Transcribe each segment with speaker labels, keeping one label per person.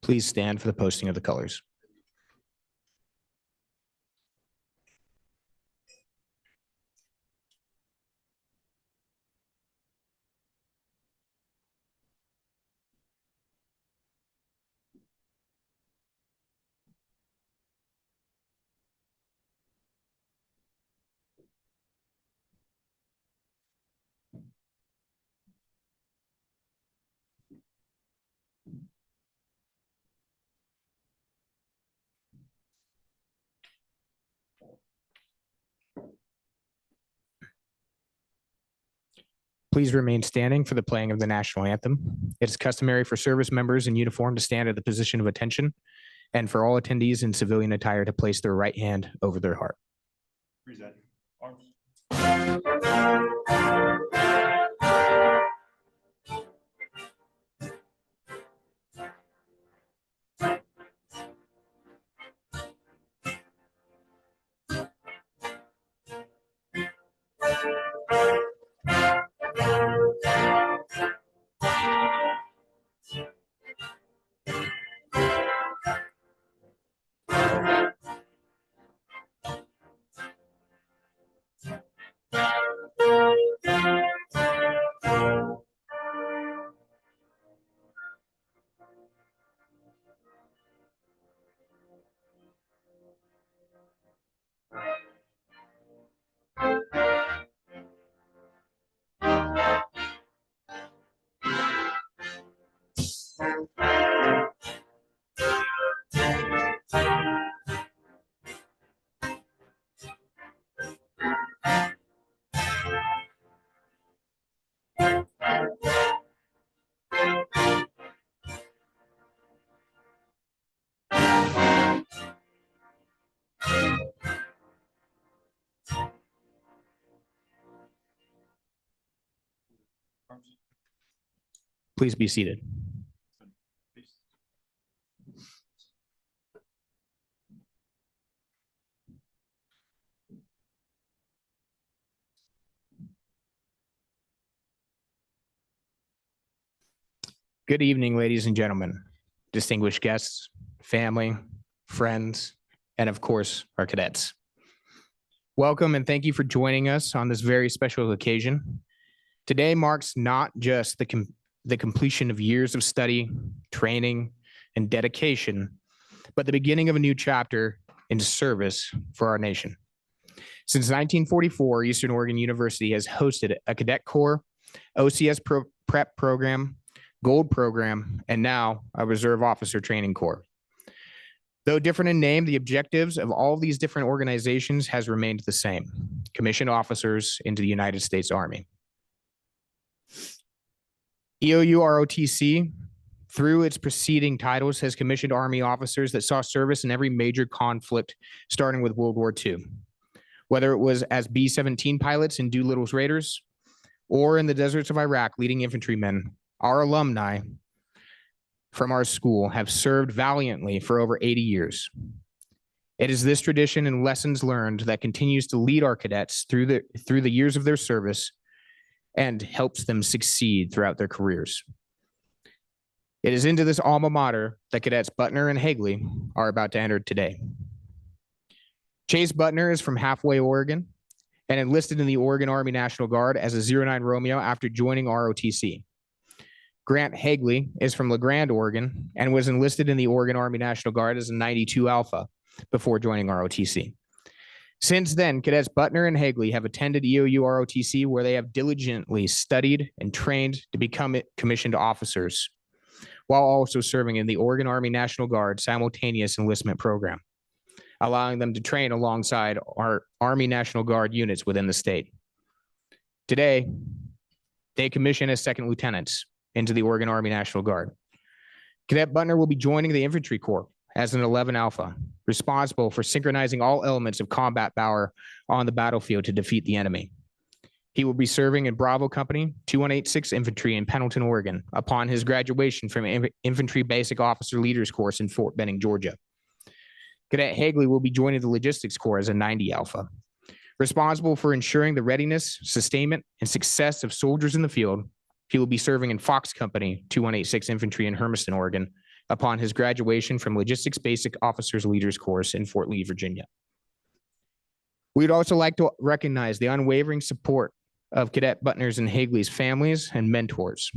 Speaker 1: Please stand for the posting of the colors. Please remain standing for the playing of the national anthem. It is customary for service members in uniform to stand at the position of attention, and for all attendees in civilian attire to place their right hand over their heart.
Speaker 2: Present. Arms.
Speaker 1: Please be seated. Good evening, ladies and gentlemen, distinguished guests, family, friends, and of course, our cadets. Welcome and thank you for joining us on this very special occasion. Today marks not just the completion of years of study, training, and dedication, but the beginning of a new chapter in service for our nation. Since 1944, Eastern Oregon University has hosted a Cadet Corps, OCS Prep Program, Gold Program, and now a Reserve Officer Training Corps. Though different in name, the objectives of all of these different organizations has remained the same: commissioned officers into the United States Army. EOU ROTC, through its preceding titles, has commissioned Army officers that saw service in every major conflict, starting with World War II. Whether it was as B-17 pilots in Doolittle's Raiders, or in the deserts of Iraq leading infantrymen, our alumni from our school have served valiantly for over 80 years. It is this tradition and lessons learned that continues to lead our cadets through the years of their service and helps them succeed throughout their careers. It is into this alma mater that cadets Butner and Hagley are about to enter today. Chase Butner is from Halfway, Oregon, and enlisted in the Oregon Army National Guard as a 09 Romeo after joining ROTC. Grant Hagley is from LeGrand, Oregon, and was enlisted in the Oregon Army National Guard as a 92 Alpha before joining ROTC. Since then, cadets Butner and Hagley have attended EOU ROTC, where they have diligently studied and trained to become commissioned officers, while also serving in the Oregon Army National Guard simultaneous enlistment program, allowing them to train alongside our Army National Guard units within the state. Today, they commission as second lieutenants into the Oregon Army National Guard. Cadet Butner will be joining the Infantry Corps as an 11 Alpha, responsible for synchronizing all elements of combat power on the battlefield to defeat the enemy. He will be serving in Bravo Company 2186 Infantry in Pendleton, Oregon, upon his graduation from Infantry Basic Officer Leaders Course in Fort Benning, Georgia. Cadet Hagley will be joining the Logistics Corps as a 90 Alpha, responsible for ensuring the readiness, sustainment, and success of soldiers in the field. He will be serving in Fox Company 2186 Infantry in Hermiston, Oregon, upon his graduation from Logistics Basic Officers Leaders course in Fort Lee, Virginia. We'd also like to recognize the unwavering support of Cadet Butner's and Hagley's families and mentors,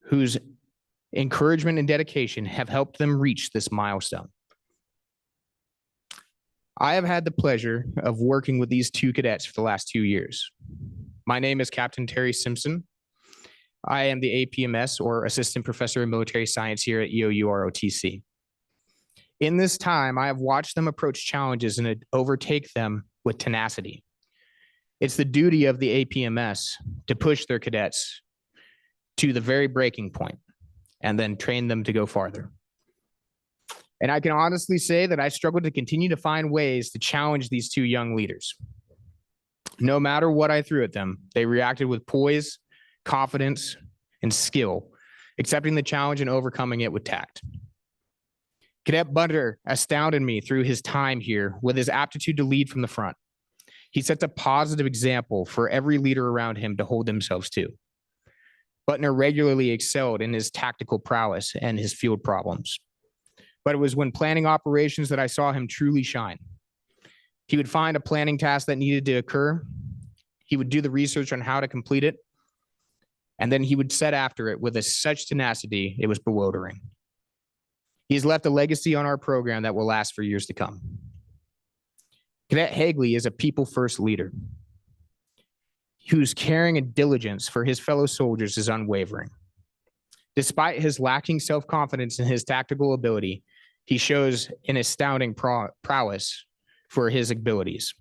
Speaker 1: whose encouragement and dedication have helped them reach this milestone. I have had the pleasure of working with these two cadets for the last 2 years. My name is Captain Terry Simpson. I am the APMS, or Assistant Professor of Military Science, here at EOU ROTC. In this time, I have watched them approach challenges and overtake them with tenacity. It's the duty of the APMS to push their cadets to the very breaking point and then train them to go farther. And I can honestly say that I struggled to continue to find ways to challenge these two young leaders. No matter what I threw at them, they reacted with poise, confidence, and skill, accepting the challenge and overcoming it with tact. Cadet Butner astounded me through his time here with his aptitude to lead from the front. He sets a positive example for every leader around him to hold themselves to. Butner regularly excelled in his tactical prowess and his field problems. But it was when planning operations that I saw him truly shine. He would find a planning task that needed to occur. He would do the research on how to complete it. And then he would set after it with such tenacity, it was bewildering. He's left a legacy on our program that will last for years to come. Cadet Hagley is a people-first leader whose caring and diligence for his fellow soldiers is unwavering. Despite his lacking self-confidence in his tactical ability, he shows an astounding prowess for his abilities.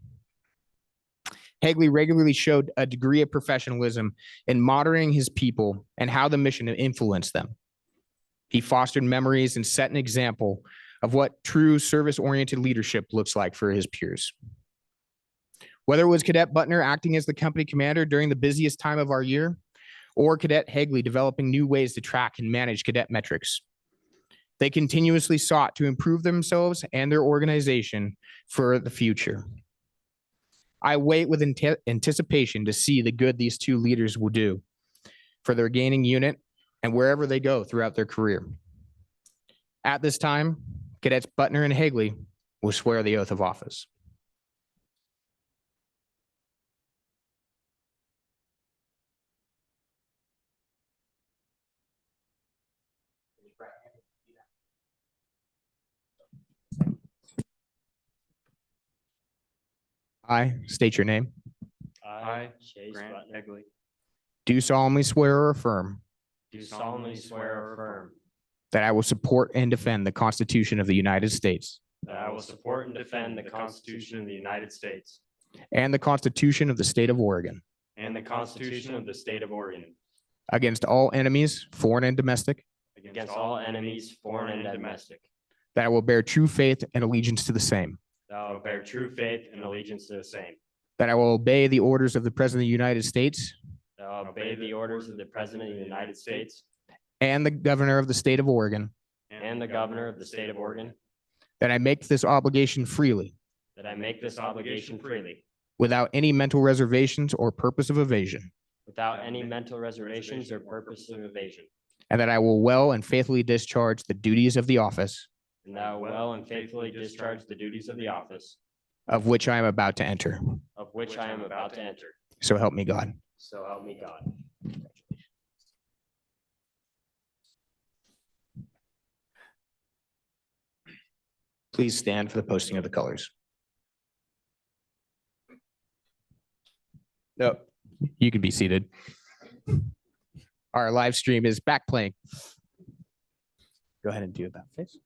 Speaker 1: Hagley regularly showed a degree of professionalism in monitoring his people and how the mission influenced them. He fostered memories and set an example of what true service-oriented leadership looks like for his peers. Whether it was Cadet Butner acting as the company commander during the busiest time of our year, or Cadet Hagley developing new ways to track and manage cadet metrics, they continuously sought to improve themselves and their organization for the future. I wait with anticipation to see the good these two leaders will do for their gaining unit and wherever they go throughout their career. At this time, Cadets Butner and Hagley will swear the oath of office. I state your name.
Speaker 3: I, Grant Egley,
Speaker 1: Do solemnly swear or affirm
Speaker 3: do solemnly swear or affirm
Speaker 1: that I will support and defend the Constitution of the United States
Speaker 3: that I will support and defend the Constitution of the United States
Speaker 1: and the Constitution of the State of Oregon
Speaker 3: and the Constitution of the State of Oregon
Speaker 1: against all enemies, foreign and domestic,
Speaker 3: against all enemies, foreign and domestic,
Speaker 1: that I will bear true faith and allegiance to the same,
Speaker 3: that I will bear true faith and allegiance to the same,
Speaker 1: that I will obey the orders of the President of the United States
Speaker 3: that I will obey the orders of the President of the United States
Speaker 1: and the Governor of the State of Oregon,
Speaker 3: and the Governor of the State of Oregon,
Speaker 1: that I make this obligation freely
Speaker 3: that I make this obligation freely
Speaker 1: without any mental reservations or purpose of evasion,
Speaker 3: without any mental reservations or purpose of evasion,
Speaker 1: and that I will well and faithfully discharge the duties of the office
Speaker 3: and that I will well and faithfully discharge the duties of the office
Speaker 1: of which I am about to enter.
Speaker 3: of which I am about to enter.
Speaker 1: So help me God.
Speaker 3: So help me God.
Speaker 1: Please stand for the posting of the colors. No, you can be seated. Our live stream is back playing. Go ahead and do that face.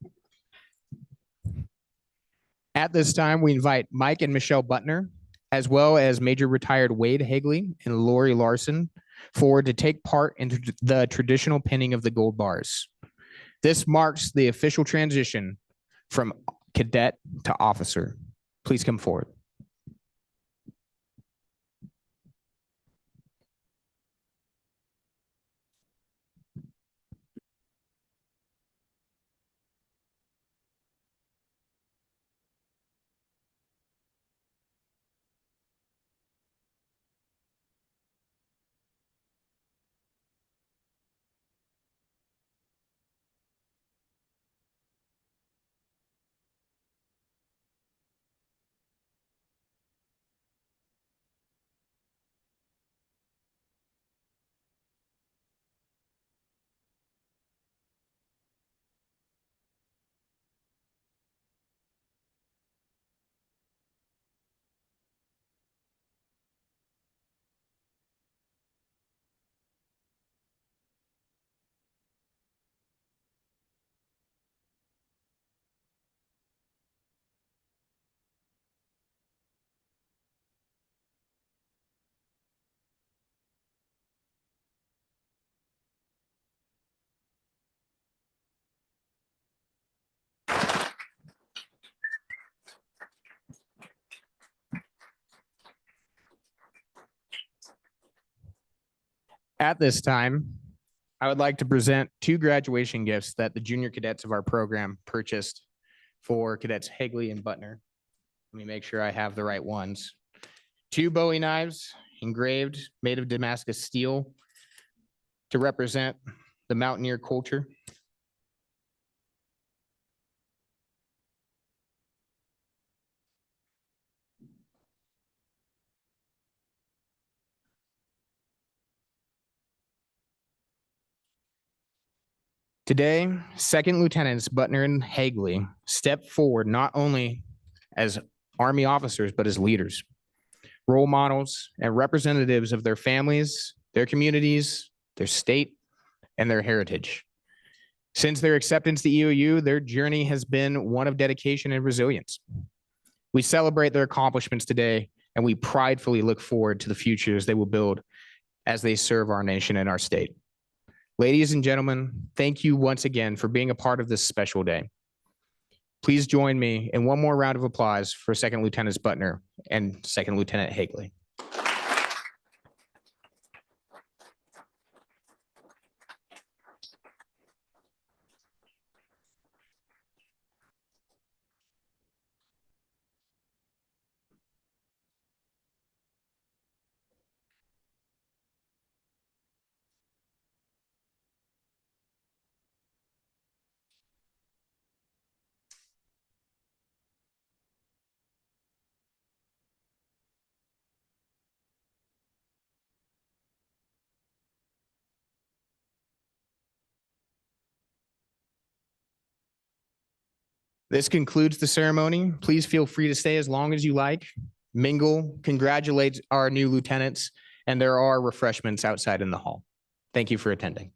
Speaker 1: At this time, we invite Mike and Michelle Butner, as well as Major Retired Wade Hagley and Lori Larson, forward to take part in the traditional pinning of the gold bars. This marks the official transition from cadet to officer. Please come forward. At this time, I would like to present two graduation gifts that the junior cadets of our program purchased for Cadets Hagley and Butner. Let me make sure I have the right ones. Two Bowie knives engraved, made of Damascus steel to represent the mountaineer culture. Today, Second Lieutenants Butner and Hagley step forward not only as Army officers, but as leaders, role models, and representatives of their families, their communities, their state, and their heritage. Since their acceptance to EOU, their journey has been one of dedication and resilience. We celebrate their accomplishments today, and we pridefully look forward to the futures they will build as they serve our nation and our state. Ladies and gentlemen, thank you once again for being a part of this special day. Please join me in one more round of applause for Second Lieutenant Butner and Second Lieutenant Hagley. This concludes the ceremony. Please feel free to stay as long as you like. Mingle, congratulate our new lieutenants, and there are refreshments outside in the hall. Thank you for attending.